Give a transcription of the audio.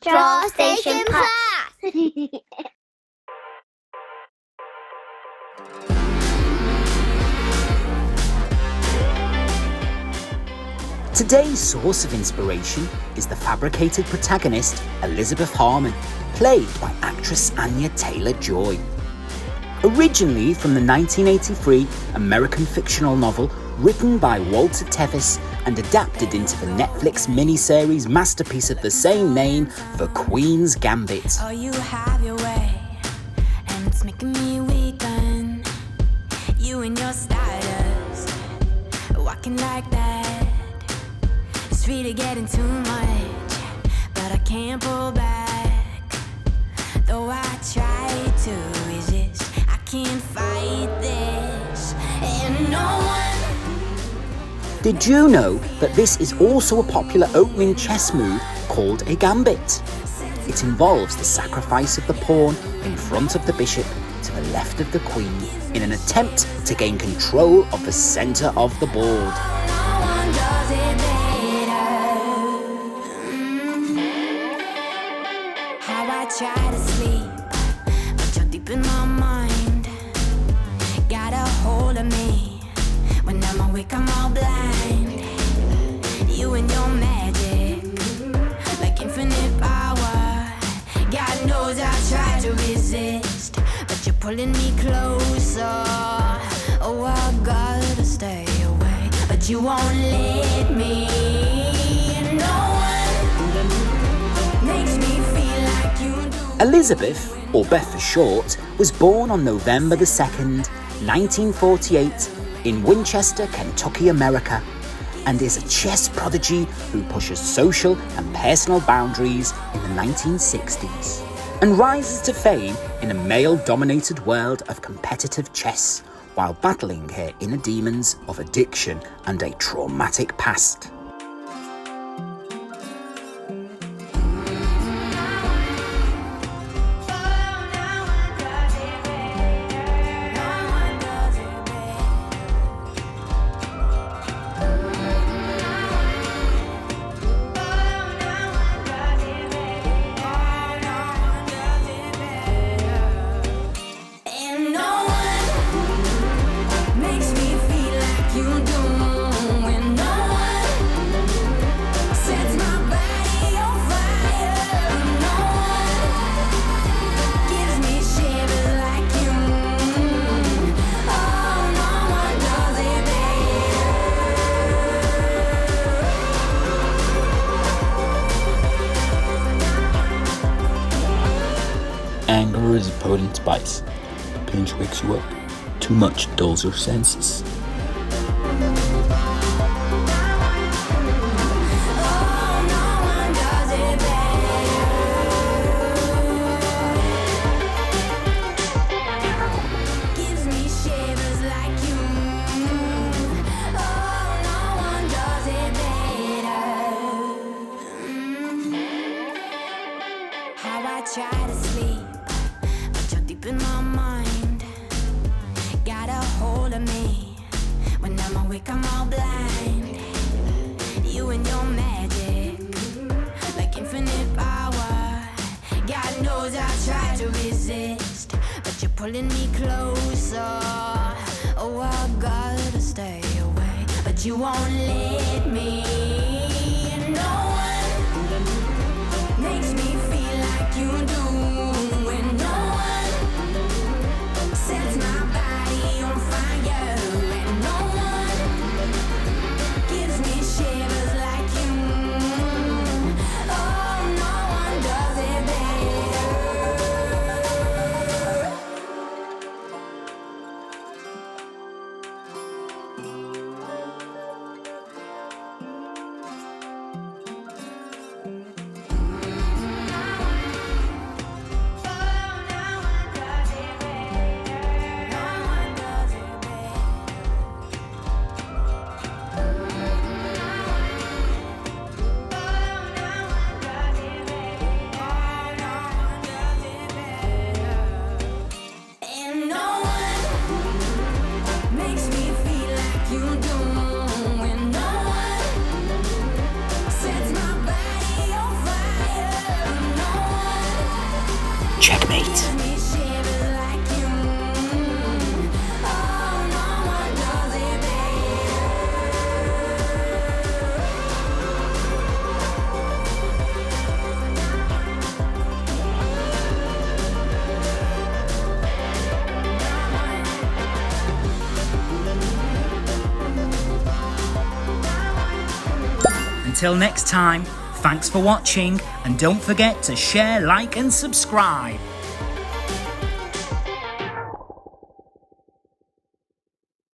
drawstation pass. Today's source of inspiration is the fabricated protagonist Elizabeth Harmon, played by actress Anya Taylor-Joy. Originally from the 1983 American fictional novel written by Walter Tevis and adapted into the Netflix miniseries masterpiece of the same name for Queens Gambit. Oh, you have your way, and it's making me weaken. You and your stardust, walking like that. It's really getting too much, but I can't pull back. Though I try to resist, I can't fight this, and no one. Did you know that this is also a popular opening chess move called a gambit? It involves the sacrifice of the pawn in front of the bishop to the left of the queen in an attempt to gain control of the centre of the board. How I try to sleep, but you're deep in my mind. Got a hold of me. When I'm awake, I'm all blind. You and your magic, like infinite power. God knows I try to resist, but you're pulling me closer. Oh, I gotta stay away, but you won't let me. No one makes me feel like you do. Elizabeth, or Beth for short, was born on November the 2nd, 1948, in Winchester, Kentucky, America, and is a chess prodigy who pushes social and personal boundaries in the 1960s and rises to fame in a male-dominated world of competitive chess while battling her inner demons of addiction and a traumatic past. Anger is a potent spice. A pinch wakes you up. Too much dulls your senses. Try to sleep, but you're deep in my mind. Got a hold of me. When I'm awake, I'm all blind. You and your magic, like infinite power. God knows I try to resist, but you're pulling me closer. Oh, I gotta stay away, but you won't let me. No one makes me feel like you do. And no one sets my body on fire. And no one gives me shivers like you. Oh, no one does it better. Until next time, thanks for watching and don't forget to share, like and subscribe.